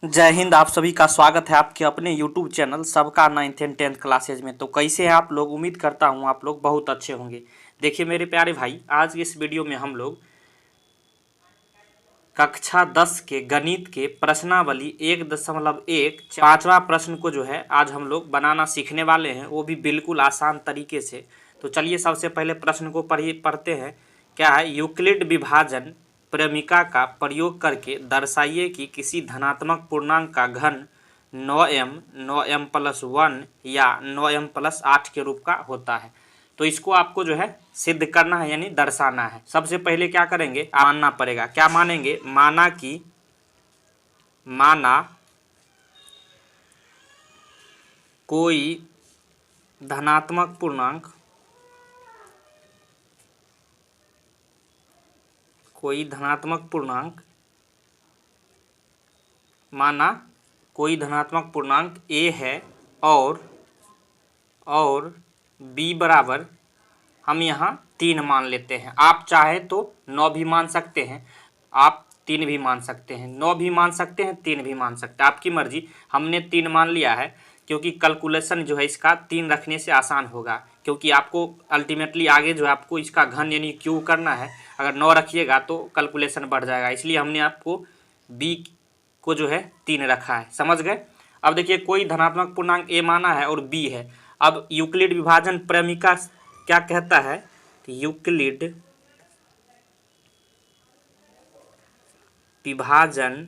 जय हिंद। आप सभी का स्वागत है आपके अपने YouTube चैनल सबका 9th एंड 10th क्लासेज में। तो कैसे हैं आप लोग? उम्मीद करता हूं आप लोग बहुत अच्छे होंगे। देखिए मेरे प्यारे भाई, आज की इस वीडियो में हम लोग कक्षा 10 के गणित के प्रश्नावली 1.1 पांचवा प्रश्न को जो है आज हम लोग बनाना सीखने वाले हैं, वो भी बिल्कुल आसान तरीके से। तो चलिए सबसे पहले प्रश्न को पढ़ते हैं। क्या है? यूक्लिड विभाजन प्रमेय का प्रयोग करके दर्शाइए कि किसी धनात्मक पूर्णांक का घन 9m+1 या 9m+8 के रूप का होता है। तो इसको आपको जो है सिद्ध करना है, यानी दर्शाना है। सबसे पहले क्या करेंगे? मानना पड़ेगा। क्या मानेंगे? माना कोई धनात्मक पूर्णांक माना कोई धनात्मक पूर्णांक a है और b बराबर हम यहाँ 3 मान लेते हैं। आप चाहे तो 9 भी मान सकते हैं, आप 3 भी मान सकते हैं, 9 भी मान सकते हैं, 3 भी मान सकते हैं, आपकी मर्जी। हमने 3 मान लिया है क्योंकि कैलकुलेशन जो है इसका 3 रखने से आसान होगा, क्योंकि आपको अल्टीमेटली आगे जो है आपको इसका घन यानी क्यू करना है। अगर 9 रखिएगा तो कैलकुलेशन बढ़ जाएगा, इसलिए हमने आपको बी को जो है 3 रखा है। समझ गए? अब देखिए, कोई धनात्मक पूर्णांक a माना है और b है। अब यूक्लिड विभाजन प्रमेय क्या कहता है कि यूक्लिड विभाजन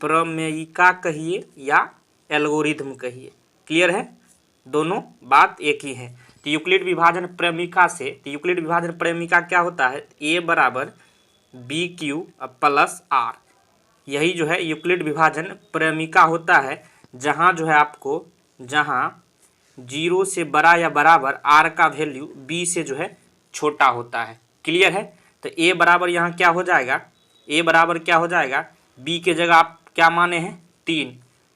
प्रमेय कहिए या एल्गोरिथम कहिए, क्लियर है? दोनों बात एक ही है। तो यूक्लिड विभाजन प्रमेय क्या होता है? a बराबर BQ+R। यही जो है यूक्लिड विभाजन प्रमेय होता है, जहाँ जो है आपको 0 से बड़ा या बराबर r का वैल्यू b से जो है छोटा होता है। क्लियर है? तो a बराबर यहाँ क्या हो जाएगा? b के जगह आप क्या माने हैं? 3,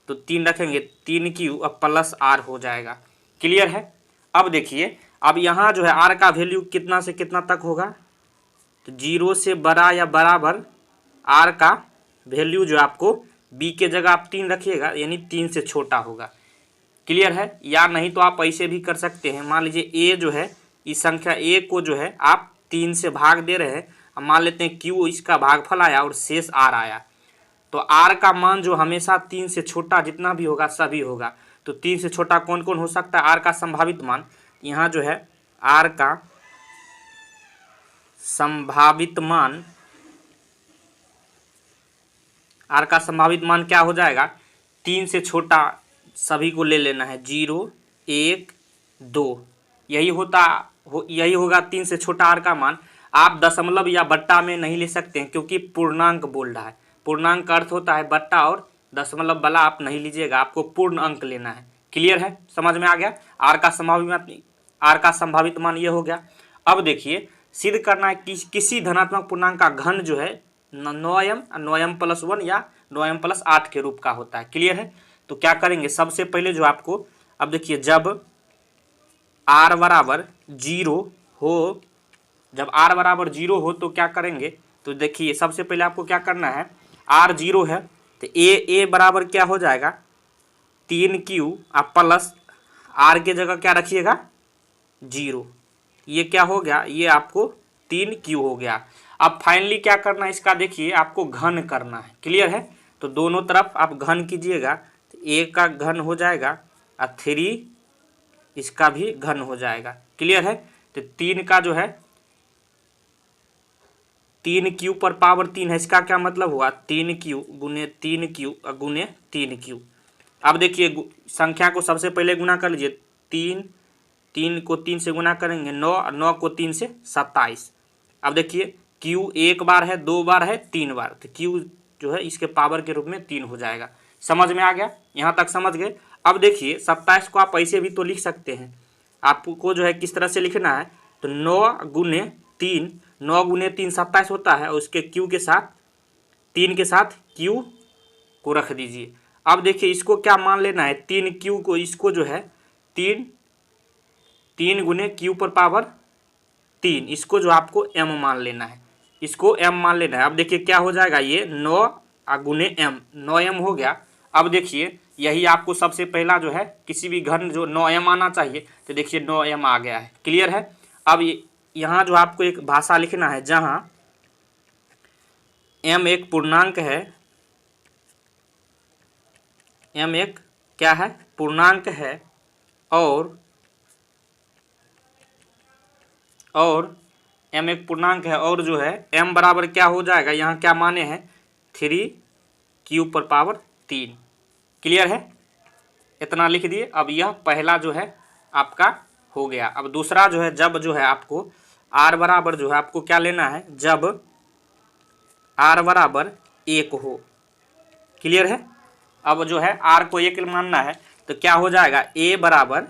तो 3 रखेंगे, 3Q+R हो जाएगा। क्लियर है? अब देखिए, अब यहाँ जो है r का वैल्यू कितना से कितना तक होगा? तो 0 से बड़ा या बराबर r का वैल्यू जो आपको b के जगह आप 3 रखिएगा, यानी 3 से छोटा होगा। क्लियर है? या नहीं तो आप ऐसे भी कर सकते हैं। मान लीजिए a जो है, इस संख्या a को जो है आप 3 से भाग दे रहे हैं। अब मान लेते हैं q इसका भागफल आया और शेष r आया, तो r का मान जो हमेशा 3 से छोटा जितना भी होगा सभी होगा। तो 3 से छोटा कौन कौन हो सकता है? r का संभावित मान, यहाँ जो है r का संभावित मान क्या हो जाएगा? 3 से छोटा सभी को ले लेना है, 0, 1, 2, यही होगा 3 से छोटा r का मान। आप दशमलव या बट्टा में नहीं ले सकते हैं, क्योंकि पूर्णांक बोल रहा है। पूर्णांक का अर्थ होता है बट्टा और दशमलव वाला आप नहीं लीजिएगा, आपको पूर्ण अंक लेना है। क्लियर है? समझ में आ गया? r का संभावित मान ये हो गया। अब देखिए, सिद्ध करना है कि किसी धनात्मक पूर्णांक का घन जो है 9m+1 या 9m+8 के रूप का होता है। क्लियर है? तो क्या करेंगे? सबसे पहले जो आपको, अब देखिए, जब r बराबर 0 हो तो क्या करेंगे? तो देखिए, सबसे पहले आपको क्या करना है, r 0 है तो a बराबर क्या हो जाएगा? 3Q प्लस r के जगह क्या रखिएगा? 0। ये क्या हो गया? ये आपको 3Q हो गया। अब फाइनली क्या करना है इसका? देखिए, आपको घन करना है। क्लियर है? तो दोनों तरफ आप घन कीजिएगा, तो a का घन हो जाएगा और 3 इसका भी घन हो जाएगा। क्लियर है? तो 3 का जो है 3Q पर पावर 3 है, इसका क्या मतलब हुआ? 3Q गुने 3Q गुने 3Q। अब देखिए, संख्या को सबसे पहले गुना कर लीजिए। 3 को 3 से गुना करेंगे 9 को 3 से 27। अब देखिए, Q एक बार है, 2 बार है, 3 बार, तो Q जो है इसके पावर के रूप में 3 हो जाएगा। समझ में आ गया? यहाँ तक समझ गए? अब देखिए, 27 को आप ऐसे भी तो लिख सकते हैं। आपको जो है किस तरह से लिखना है? तो 9 गुने 3 27 होता है, और उसके Q के साथ 3 के साथ Q को रख दीजिए। अब देखिए, इसको क्या मान लेना है? 3Q को, इसको जो है 3 गुने Q पर पावर 3, इसको जो आपको m मान लेना है। इसको m मान लेना है। अब देखिए क्या हो जाएगा, ये 9 गुने m, 9m हो गया। अब देखिए यही आपको सबसे पहला जो है किसी भी घन जो 9m आना चाहिए, तो देखिए 9m आ गया है। क्लियर है। अब यहाँ जो आपको एक भाषा लिखना है जहाँ m एक पूर्णांक है, m एक क्या है, पूर्णांक है, और m एक पूर्णांक है, और जो है m बराबर क्या हो जाएगा, यहाँ क्या माने हैं 3³ क्लियर है, इतना लिख दिए। अब यह पहला जो है आपका हो गया। अब दूसरा जो है, जब जो है आपको r बराबर जो है आपको क्या लेना है, जब r बराबर 1 हो। क्लियर है। अब जो है r को 1 मानना है तो क्या हो जाएगा, a बराबर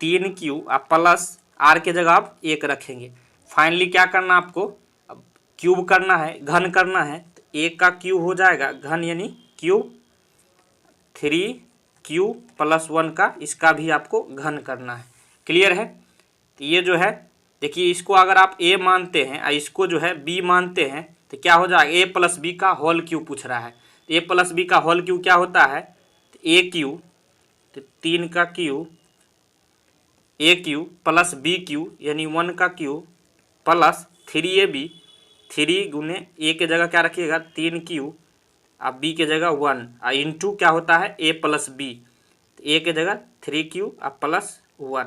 3q प्लस r के जगह आप 1 रखेंगे। फाइनली क्या करना आपको, अब क्यूब करना है, घन करना है, तो 1 का क्यूब हो जाएगा घन, यानी क्यूब 3q + 1 का, इसका भी आपको घन करना है। क्लियर है। तो ये जो है देखिए, इसको अगर आप a मानते हैं और इसको जो है b मानते हैं तो क्या हो जाएगा, a + b का होल क्यूब पूछ रहा है। तो a + b का होल क्यूब क्या होता है, तो a क्यूब, तो 3 का cube, a cube plus b cube यानी 1 का क्यूब प्लस 3ab, 3 गुने a के जगह क्या रखिएगा 3 क्यूब, अब b के जगह 1, और इंटू क्या होता है a + b, तो a के जगह 3 क्यूब और प्लस 1।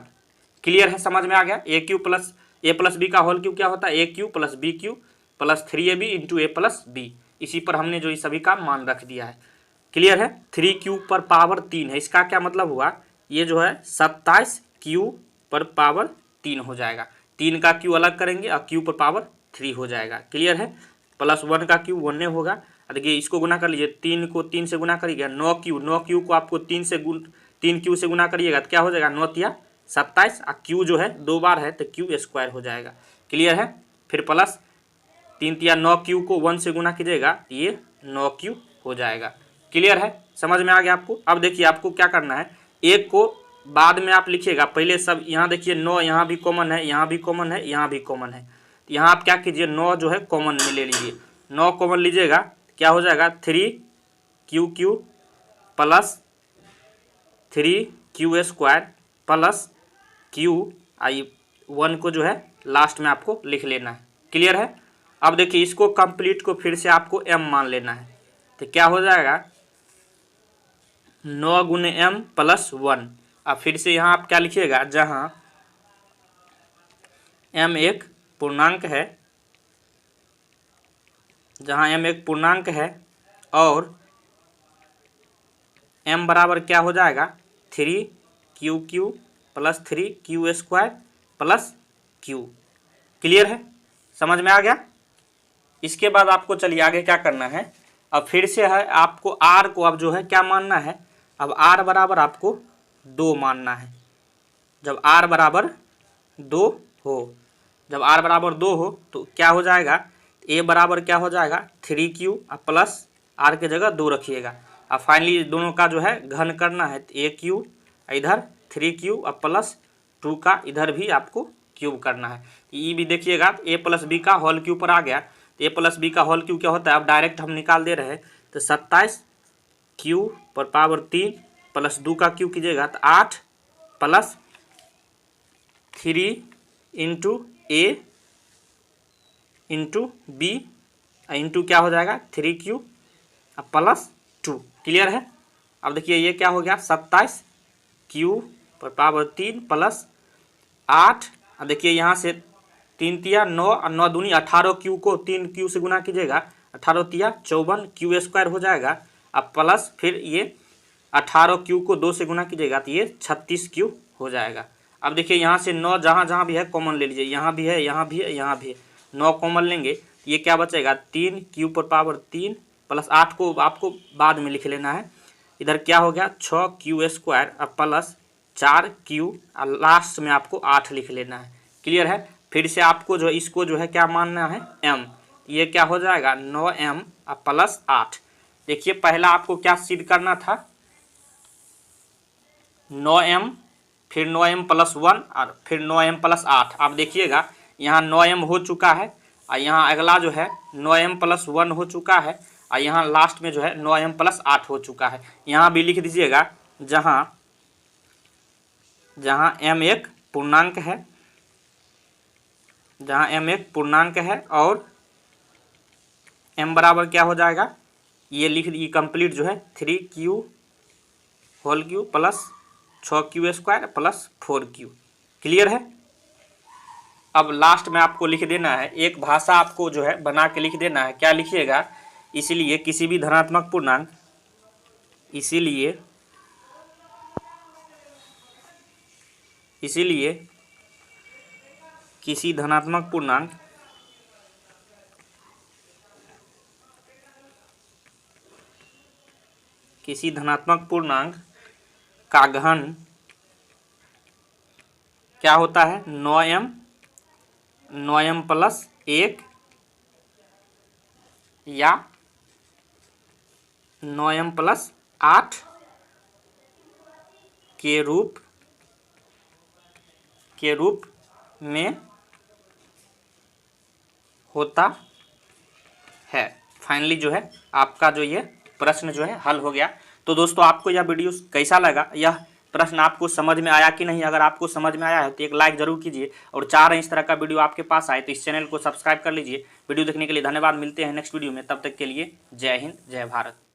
क्लियर है, समझ में आ गया। a cube plus a + b का होल क्यूब क्या होता है, a cube plus b cube plus 3ab into a + b। इसी पर हमने जो ये सभी का मान रख दिया है। क्लियर है। 3³ 3 है, इसका क्या मतलब हुआ, ये जो है 27³ हो जाएगा। 3 का क्यू अलग करेंगे और क्यू⁻³ हो जाएगा। क्लियर है। प्लस 1 का क्यू 1 होगा। देखिए इसको गुना कर लीजिए, 3 को 3 से गुना करिएगा, 9 को आपको 3 क्यू से गुना करिएगा तो क्या हो जाएगा, 9 तिया 27, और क्यू जो है 2 बार है तो क्यू² हो जाएगा। क्लियर है। फिर प्लस 3 तिया 9 क्यू को 1 से गुना कीजिएगा, ये 9q हो जाएगा। क्लियर है, समझ में आ गया आपको। अब देखिए आपको क्या करना है, एक को बाद में आप लिखिएगा, पहले सब यहाँ देखिए 9 यहाँ भी कॉमन है, यहाँ भी कॉमन है, यहाँ भी कॉमन है, तो यहाँ आप क्या कीजिए 9 जो है कॉमन में ले लीजिए। 9 कॉमन लीजिएगा क्या हो जाएगा, 3q³ plus 3q² plus q, आई 1 को जो है लास्ट में आपको लिख लेना है। क्लियर है। अब देखिए इसको कंप्लीट को फिर से आपको m मान लेना है, तो क्या हो जाएगा 9 गुने m + 1। अब फिर से यहाँ आप क्या लिखिएगा, जहाँ m एक पूर्णांक है, जहाँ m एक पूर्णांक है और m बराबर क्या हो जाएगा 3q³ plus 3q² plus q। Clear है, समझ में आ गया। इसके बाद आपको चलिए आगे क्या करना है, अब फिर से है आपको r को अब जो है क्या मानना है, अब r बराबर आपको 2 मानना है। जब r बराबर 2 हो, जब r बराबर 2 हो तो क्या हो जाएगा, a बराबर क्या हो जाएगा 3q प्लस r के जगह 2 रखिएगा। अब फाइनली दोनों का जो है घन करना है, तो a³ इधर 3q प्लस 2 का इधर भी आपको क्यूब करना है। ये भी देखिएगा a + b का होल क्यूब पर आ गया, तो a + b का होल क्यूब क्या होता है, अब डायरेक्ट हम निकाल दे रहे हैं, तो 27q³ प्लस 2 का क्यूब कीजिएगा तो 8 plus 3 into a into b into क्या हो जाएगा 3q प्लस 2। क्लियर है। अब देखिए ये क्या हो गया 27q³ प्लस 8। अब देखिए यहाँ से 3 तिया 9 और 9 दूनी 18q को 3q से गुना कीजिएगा, 18 तिया 54 q² हो जाएगा। अब प्लस फिर ये 18q को 2 से गुना कीजिएगा तो ये 36q हो जाएगा। अब देखिए यहाँ से 9 जहाँ जहाँ भी है कॉमन ले लीजिए, यहाँ भी है, यहाँ भी है, यहाँ भी है, 9 कॉमन लेंगे तो ये क्या बचेगा 3q³ प्लस 8 को आपको बाद में लिख लेना है। इधर क्या हो गया 6q² प्लस 4q और लास्ट में आपको 8 लिख लेना है। क्लियर है। फिर से आपको जो इसको जो है क्या मानना है m, ये क्या हो जाएगा 9m प्लस 8। देखिए पहला आपको क्या सिद्ध करना था 9m, फिर 9m + 1 और फिर 9m + 8। आप देखिएगा यहाँ 9m हो चुका है और यहाँ अगला जो है 9m+1 हो चुका है, और यहाँ लास्ट में जो है 9m+8 हो चुका है। यहाँ भी लिख दीजिएगा जहाँ m एक पूर्णांक है, जहाँ m एक पूर्णांक है और m बराबर क्या हो जाएगा, ये लिख दिए कंप्लीट जो है 3q whole Q plus 6q² plus 4q। Clear है। अब लास्ट में आपको लिख देना है, एक भाषा आपको जो है बना के लिख देना है। क्या लिखिएगा, इसीलिए किसी भी धनात्मक पूर्णांक, इसीलिए किसी धनात्मक पूर्णांक का घन क्या होता है, 9m+1 या 9m+8 के रूप में होता है। फाइनली जो है आपका जो ये प्रश्न जो है हल हो गया। तो दोस्तों आपको यह वीडियो कैसा लगा, यह प्रश्न आपको समझ में आया कि नहीं? अगर आपको समझ में आया है तो एक लाइक जरूर कीजिए, और चाह रहे हैं इस तरह का वीडियो आपके पास आए तो इस चैनल को सब्सक्राइब कर लीजिए। वीडियो देखने के लिए धन्यवाद। मिलते हैं नेक्स्ट वीडियो में, तब तक के लिए जय हिंद, जय भारत।